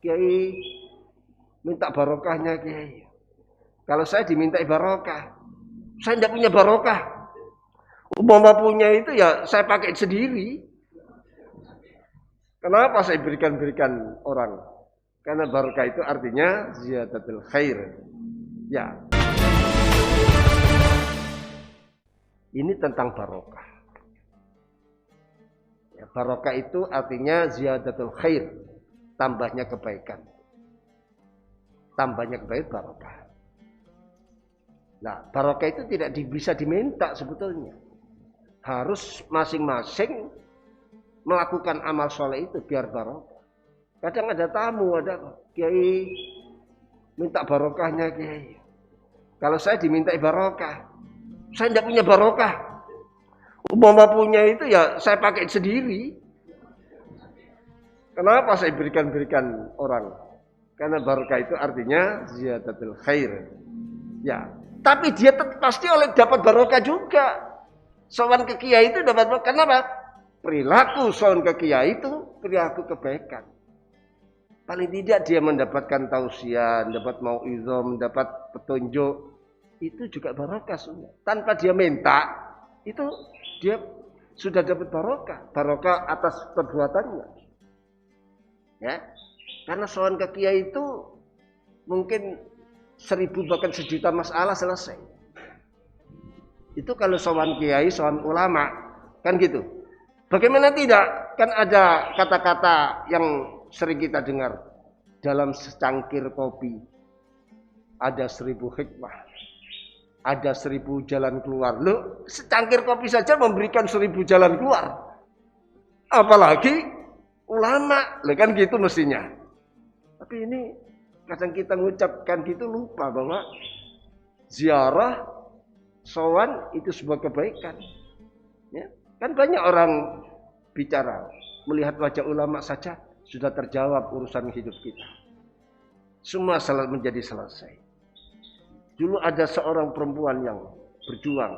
Kiai minta barokahnya Kiai. Kalau saya diminta barokah, saya tidak punya barokah. Umpama punya itu ya saya pakai sendiri. Kenapa saya berikan orang? Karena barokah itu artinya ziyadatul khair. Ya. Ini tentang barokah. Ya, barokah itu artinya ziyadatul khair, tambahnya kebaikan. Tambahnya kebaikan barokah. Nah, barokah itu tidak bisa diminta sebetulnya. Harus masing-masing melakukan amal soleh itu biar barokah. Kadang ada tamu, ada Kiai minta barokahnya Kiai. Kalau saya diminta barokah, saya tidak punya barokah. Umpama punya itu ya saya pakai sendiri. Kenapa saya berikan orang? Karena barokah itu artinya ziyadatul khair. Ya, tapi dia pasti dapat barokah juga. Sowan ke kiai itu dapat barokah. Kenapa? Perilaku sowan ke kiai itu perilaku kebaikan. Paling tidak dia mendapatkan tausiah, dapat mauizah, mendapat petunjuk. Itu juga barokah semua. Tanpa dia minta, itu dia sudah dapat barokah. Barokah atas perbuatannya. Ya. Karena sowan ke kiai itu mungkin 1000 bahkan 1.000.000 masalah selesai. Itu kalau sowan kiai, sowan ulama, kan gitu. Bagaimana tidak? Kan ada kata-kata yang sering kita dengar. Dalam secangkir kopi ada 1000 hikmah, ada 1000 jalan keluar. Loh, secangkir kopi saja memberikan 1000 jalan keluar, apalagi ulama. Loh, kan gitu mestinya. Tapi ini kadang kita mengucapkan gitu lupa bahwa ziarah sowan itu sebuah kebaikan. Ya, kan banyak orang bicara melihat wajah ulama saja sudah terjawab urusan hidup kita. Semua menjadi selesai. Dulu ada seorang perempuan yang berjuang.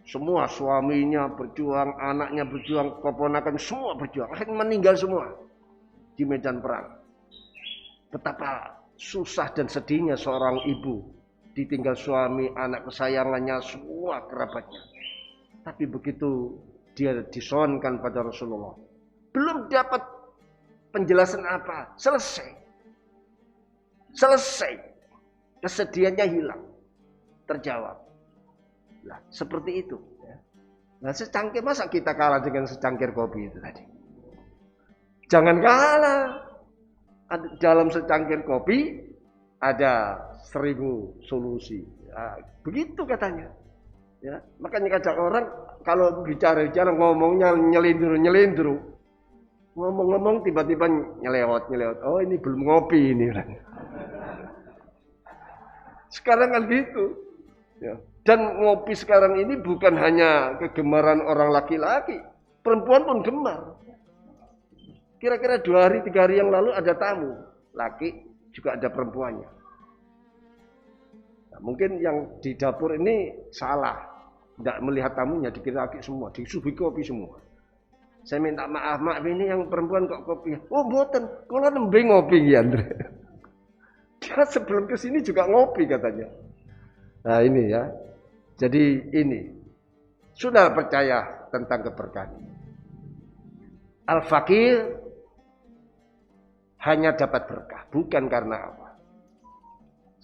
Semua suaminya berjuang, anaknya berjuang, keponakan semua berjuang. Akhirnya meninggal semua di medan perang. Betapa susah dan sedihnya seorang ibu ditinggal suami, anak kesayangannya, semua kerabatnya. Tapi begitu dia disowankan pada Rasulullah, belum dapat penjelasan apa, selesai. Kesedihannya hilang, terjawab. Nah, seperti itu. Nah, secangkir, masa kita kalah dengan secangkir kopi itu tadi? Jangan kalah. Dalam secangkir kopi ada 1000 solusi. Nah, begitu katanya. Ya, makanya kadang orang kalau bicara ngomongnya nyelindur. Ngomong tiba-tiba nyelewat. Oh, ini belum ngopi ini. Sekarang kan gitu. Ya. Dan ngopi sekarang ini bukan hanya kegemaran orang laki-laki, perempuan pun gemar. Kira-kira 2 hari 3 hari yang lalu ada tamu laki, juga ada perempuannya. Nah, mungkin yang di dapur ini salah, tidak melihat tamunya, dikira laki semua, disuguhi kopi semua. Saya minta maaf ini yang perempuan kok kopi. Oh, mboten, kula nembe ngopi ya, Andre. Dia sebelum ke sini juga ngopi katanya. Nah, ini ya. Jadi ini sudah percaya tentang keberkahan. Al-fakir hanya dapat berkah, bukan karena apa.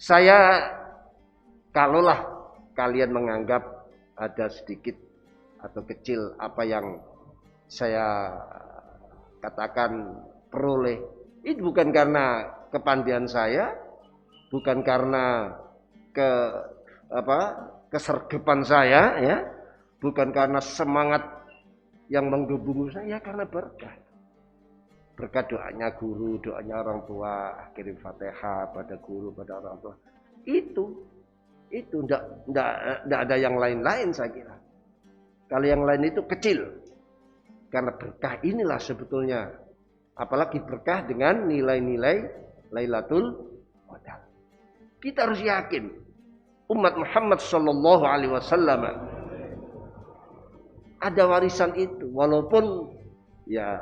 Saya, kalaulah kalian menganggap ada sedikit atau kecil apa yang saya katakan peroleh, itu bukan karena kepandaian saya, bukan karena kesergepan saya, ya, bukan karena semangat yang menggebu saya, karena berkah. Berkah doanya guru, doanya orang tua, kirim Fatihah pada guru, pada orang tua. Itu enggak ada yang lain-lain saya kira. Kalau yang lain itu kecil. Karena berkah inilah sebetulnya, apalagi berkah dengan nilai-nilai Lailatul Qadar. Kita harus yakin umat Muhammad sallallahu alaihi wasallam ada warisan itu, walaupun ya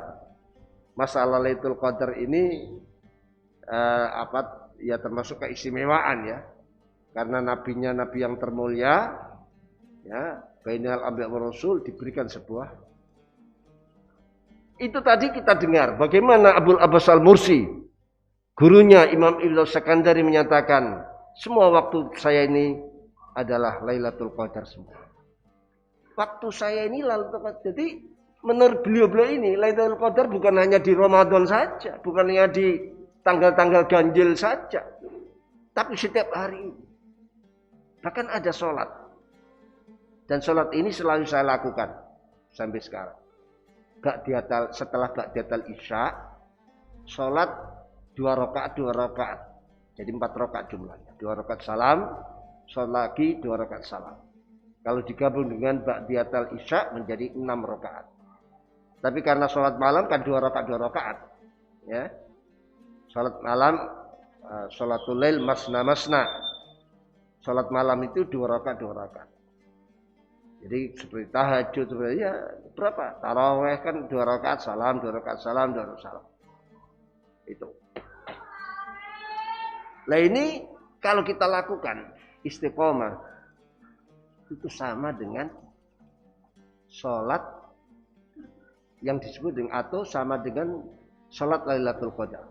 masalah Lailatul Qadar ini ya termasuk keistimewaan ya. Karena nabinya nabi yang termulia ya, bainal anbiya wa rasul diberikan sebuah. Itu tadi kita dengar bagaimana Abul Abbas Al-Mursi, gurunya Imam Ibnu Sakandari menyatakan, semua waktu saya ini adalah Lailatul Qadar semua. Waktu saya ini Lailatul Qadar. Jadi menurut beliau-beliau ini Lailatul Qadar bukan hanya di Ramadan saja, bukan hanya di tanggal-tanggal ganjil saja, tapi setiap hari. Bahkan ada sholat. Dan sholat ini selalu saya lakukan sampai sekarang. Setelah Ba'datal Isya, sholat 2 rakaat. Jadi 4 rakaat jumlahnya. 2 rakaat salam, sholat lagi 2 rakaat salam. Kalau digabung dengan Ba'datal Isya menjadi 6 rakaat. Tapi karena sholat malam kan 2 rakaat. Ya. Sholat malam, sholatul lail masna. Sholat malam itu 2 rakaat. Jadi seperti tahajud, ya berapa? Taraweh kan 2 rakaat salam, 2 rakaat salam, 2 rakaat salam. Itu. Nah ini kalau kita lakukan istiqomah itu sama dengan sholat yang disebut dengan atau sama dengan sholat Lailatul Qadar.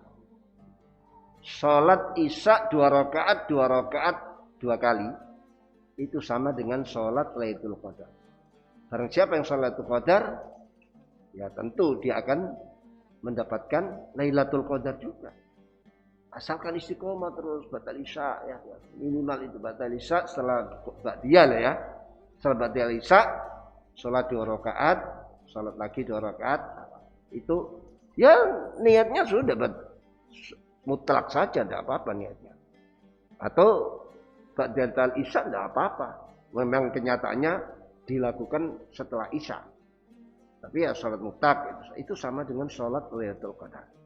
Sholat Isya 2 rakaat 2 kali itu sama dengan sholat Lailatul Qadar. Barang siapa yang sholat Lailatul Qadar, ya tentu dia akan mendapatkan Lailatul Qadar juga. Asalkan istiqomah terus batal Isya ya. Minimal itu batal Isya setelah ba'diyah lah ya. Setelah batal Isya sholat 2 rakaat, sholat lagi 2 rakaat. Itu ya niatnya sudah mutlak saja, tidak apa-apa niatnya. Atau ba'dal Isya tidak apa-apa. Memang kenyataannya dilakukan setelah Isya. Tapi ya sholat mutlak itu sama dengan sholat Lailatul Qadar.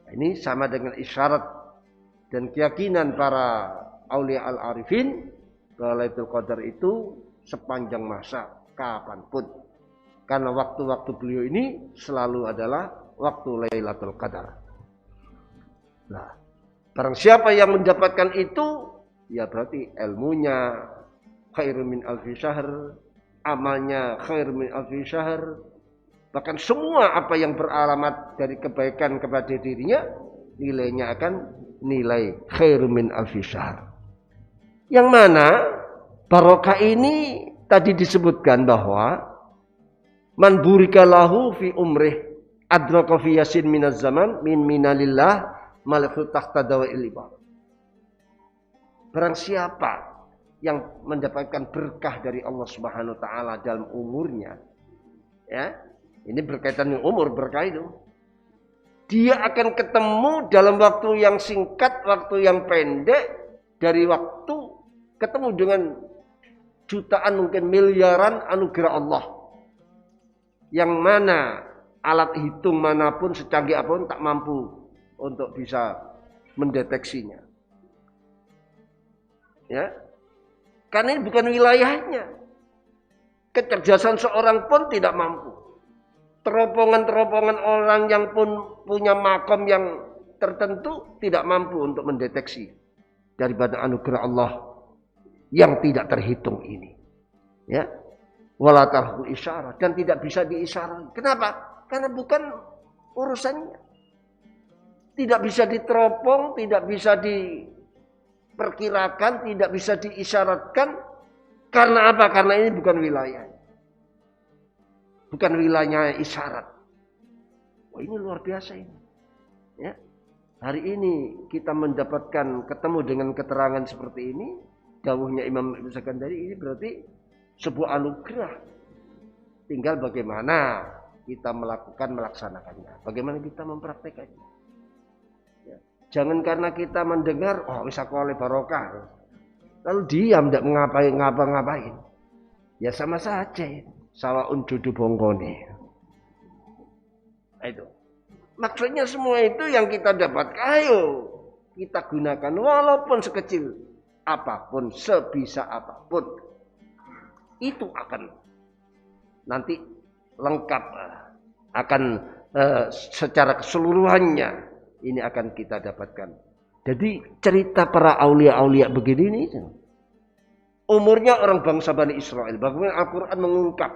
Ini sama dengan isyarat dan keyakinan para aulia al-arifin bahwa Lailatul Qadar itu sepanjang masa, kapanpun. Karena waktu-waktu beliau ini selalu adalah waktu Lailatul Qadar. Nah, barang siapa yang mendapatkan itu, ya berarti ilmunya khairun min alfi syahr, amalnya khairun min alfi syahr. Bahkan semua apa yang beralamat dari kebaikan kepada dirinya, nilainya akan nilai khairun min alfi syahr. Yang mana barokah ini tadi disebutkan bahwa man burika lahu fi umrih adraka fi yasin minaz zaman min minalillah malakut tahta dawa'il ibad. Barang siapa yang mendapatkan berkah dari Allah Subhanahu wa taala dalam umurnya, ya. Ini berkaitan dengan umur berkah itu. Dia akan ketemu dalam waktu yang singkat, waktu yang pendek, dari waktu ketemu dengan jutaan mungkin miliaran anugerah Allah. Yang mana alat hitung manapun secanggih apapun tak mampu untuk bisa mendeteksinya. Ya. Karena ini bukan wilayahnya. Kecerdasan seorang pun tidak mampu. Teropongan-teropongan orang yang pun punya makom yang tertentu tidak mampu untuk mendeteksi daripada anugerah Allah yang tidak terhitung ini. Ya. Wala tarhu isyarat dan tidak bisa diisyarat. Kenapa? Karena bukan urusannya. Tidak bisa diteropong, tidak bisa diperkirakan, tidak bisa diisyaratkan. Karena apa? Karena ini bukan wilayah. Bukan wilayahnya isyarat. Wah, ini luar biasa ini. Ya. Hari ini kita mendapatkan ketemu dengan keterangan seperti ini. Dawuhnya Imam Ibnu Sakandari ini berarti sebuah anugerah. Tinggal bagaimana kita melaksanakannya. Bagaimana kita mempraktekannya. Ya. Jangan karena kita mendengar, oh bisa oleh barokah. Lalu diam, tidak ngapa-ngapain. Ya sama saja ya. Sawaun dudu bongkoni. Itu. Maksudnya semua itu yang kita dapat. Ayo kita gunakan walaupun sekecil apapun, sebisa apapun. Itu akan nanti lengkap, akan secara keseluruhannya ini akan kita dapatkan. Jadi cerita para aulia-aulia begini nih, umurnya orang bangsa Bani Israel. Bagaimana Al-Quran mengungkap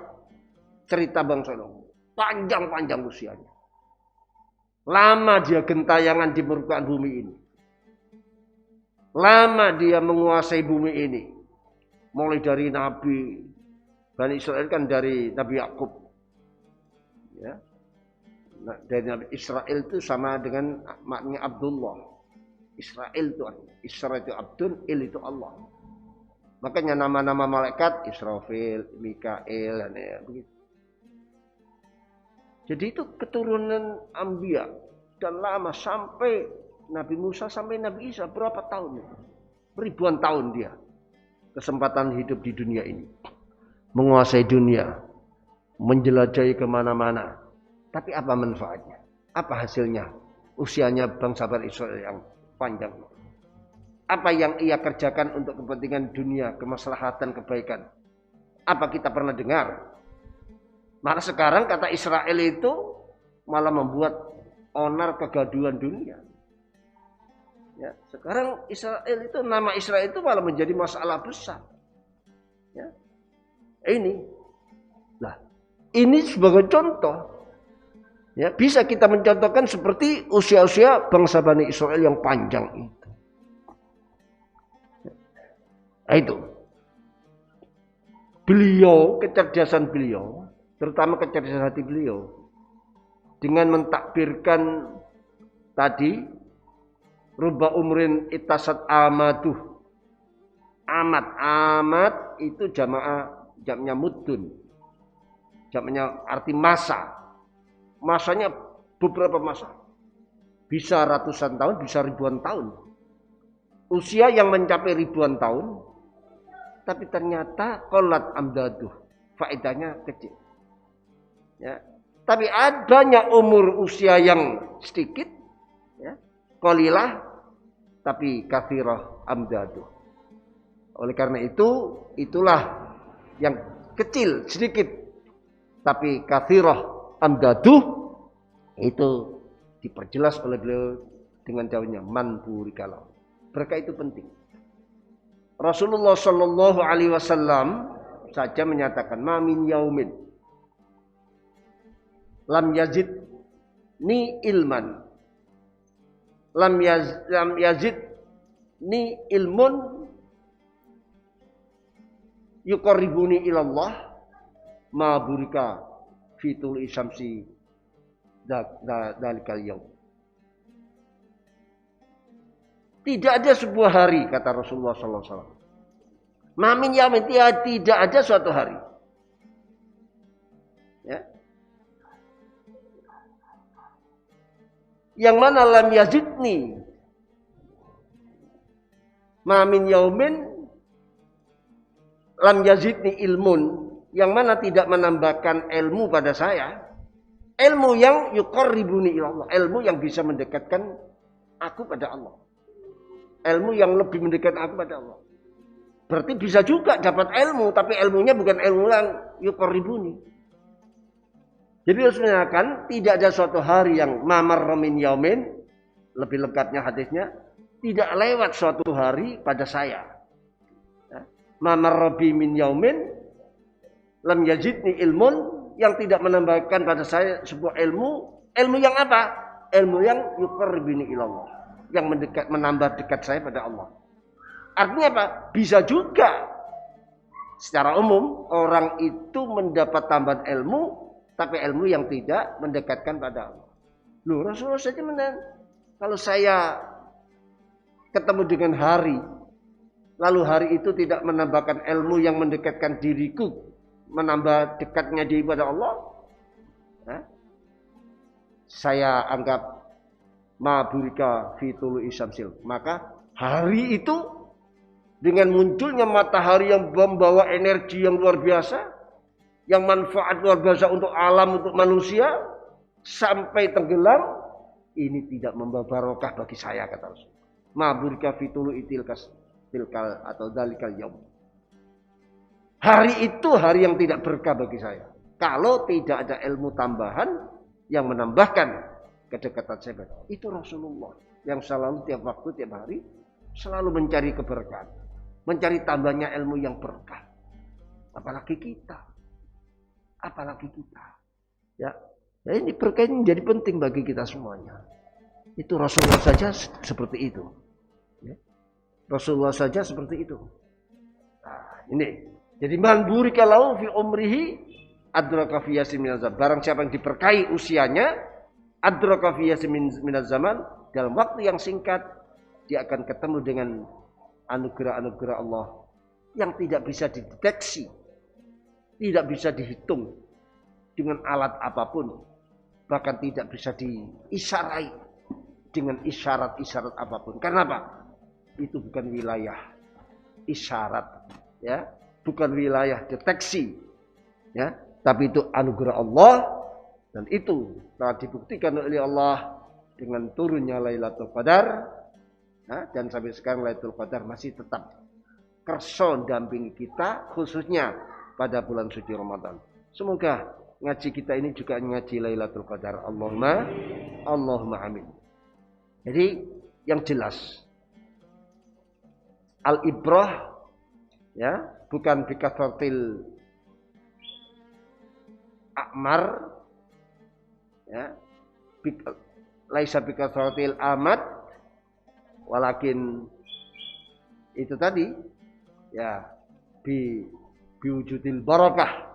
cerita bangsa Nuh. Panjang-panjang usianya. Lama dia gentayangan di permukaan bumi ini. Lama dia menguasai bumi ini. Mulai dari Nabi Bani Israel kan dari Nabi Yakub. Ya. Nah, dari Nabi Israel itu sama dengan maknanya Abdullah. Israel itu Isra itu Abdul, Il itu Allah. Makanya nama-nama malaikat Israfil, Mikael dan ya begitu. Jadi itu keturunan Anbiya dan lama sampai Nabi Musa sampai Nabi Isa berapa tahun itu? Ribuan tahun dia kesempatan hidup di dunia ini, menguasai dunia, menjelajahi kemana-mana. Tapi apa manfaatnya? Apa hasilnya? Usianya bangsa Israel yang panjang. Apa yang ia kerjakan untuk kepentingan dunia, kemaslahatan, kebaikan? Apa kita pernah dengar? Malah sekarang kata Israel itu malah membuat onar kegaduhan dunia. Ya, sekarang Israel itu nama Israel itu malah menjadi masalah besar. Ya, ini, lah, ini sebagai contoh. Ya, bisa kita mencontohkan seperti usia-usia bangsa Bani Israel yang panjang itu. Nah, itu. Beliau, kecerdasan beliau, terutama kecerdasan hati beliau, dengan mentakbirkan tadi, rubba umrin itasat amaduh. Amat itu jamnya mudun. Jamnya arti masa. Masanya beberapa masa. Bisa ratusan tahun, bisa ribuan tahun. Usia yang mencapai ribuan tahun. Tapi ternyata qolat amdaduh. Faedahnya kecil. Ya. Tapi adanya umur usia yang sedikit. Ya. Qalilah. Tapi kathirah amdaduh. Oleh karena itu, itulah yang kecil, sedikit. Tapi kathirah amdaduh itu diperjelas oleh beliau dengan jawabnya man burikalau. Berkah itu penting. Rasulullah Shallallahu Alaihi Wasallam saja menyatakan mamin yaumin lam yazid ni ilman lam yazid ni ilmun yuqarribuni ilallah ma burika fitul isamsi dalikal yaum. Tidak ada sebuah hari kata Rasulullah sallallahu alaihi wasallam. Mamin yamin tidak ada suatu hari. Ya. Yang mana lam yazidni. Mamin yaumin lam yazidni ilmun. Yang mana tidak menambahkan ilmu pada saya. Ilmu yang yuqarribuni ilallah. Ilmu yang bisa mendekatkan aku pada Allah. Ilmu yang lebih mendekatkan aku pada Allah. Berarti bisa juga dapat ilmu. Tapi ilmunya bukan ilmu yang yuqarribuni. Jadi harus menyatakan tidak ada suatu hari yang mamar min yaumin. Lebih lengkapnya hadisnya. Tidak lewat suatu hari pada saya. Mamar min yaumin. Lam yazidni ilmun yang tidak menambahkan pada saya sebuah ilmu yang apa? Ilmu yang yuqarribuni ilallah, yang menambah dekat saya pada Allah. Artinya apa? Bisa juga secara umum orang itu mendapat tambahan ilmu, tapi ilmu yang tidak mendekatkan pada Allah. Loh, Rasulullah saja kalau saya ketemu dengan hari, lalu hari itu tidak menambahkan ilmu yang mendekatkan diriku, menambah dekatnya diri pada Allah, saya anggap maburika fitulu isamsil. Maka hari itu dengan munculnya matahari yang membawa energi yang luar biasa, yang manfaat luar biasa untuk alam, untuk manusia, sampai tenggelam, ini tidak membawa barokah bagi saya kata Rasul. Maburika fitulu tilkal atau dalikal yaum. Hari itu hari yang tidak berkah bagi saya. Kalau tidak ada ilmu tambahan yang menambahkan kedekatan saya kepada Allah. Itu Rasulullah yang selalu tiap waktu, tiap hari selalu mencari keberkahan, mencari tambahnya ilmu yang berkah. Apalagi kita. Ya, ini berkah ini menjadi penting bagi kita semuanya. Itu Rasulullah saja seperti itu. Ya. Rasulullah saja seperti itu. Nah, ini. Jadi man burika lahu fi umrihi adraka fi yasin minaz zaman. Barang siapa yang diberkahi usianya, adraka fi yasin minaz zaman, dalam waktu yang singkat dia akan ketemu dengan anugerah-anugerah Allah yang tidak bisa dideteksi, tidak bisa dihitung dengan alat apapun, bahkan tidak bisa diisyarai dengan isyarat-isyarat apapun. Karena apa? Itu bukan wilayah isyarat, ya, bukan wilayah deteksi, ya, tapi itu anugerah Allah, dan itu telah dibuktikan oleh Allah dengan turunnya Lailatul Qadar. Nah, dan sampai sekarang Lailatul Qadar masih tetap kerso dampingi kita, khususnya pada bulan suci Ramadan. Semoga ngaji kita ini juga ngaji Lailatul Qadar. Allahumma amin. Jadi yang jelas al-ibrah, ya, bukan bikathratil a'mar, ya, laisa bikathratil amad, walakin itu tadi, ya, biwujudil barakah,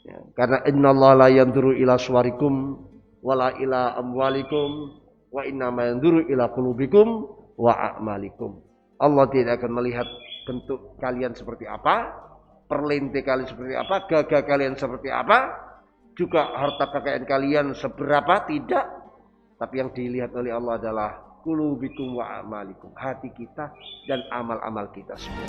ya, karena innallaha la yanzuru ila suwarikum wala ila amwalikum wa innama yanzuru ila qulubikum wa a'malikum. Allah tidak akan melihat bentuk kalian seperti apa, perlente kalian seperti apa, gagah kalian seperti apa, juga harta kekayaan kalian seberapa, tidak. Tapi yang dilihat oleh Allah adalah qulubikum wa a'malikum, hati kita dan amal-amal kita semua.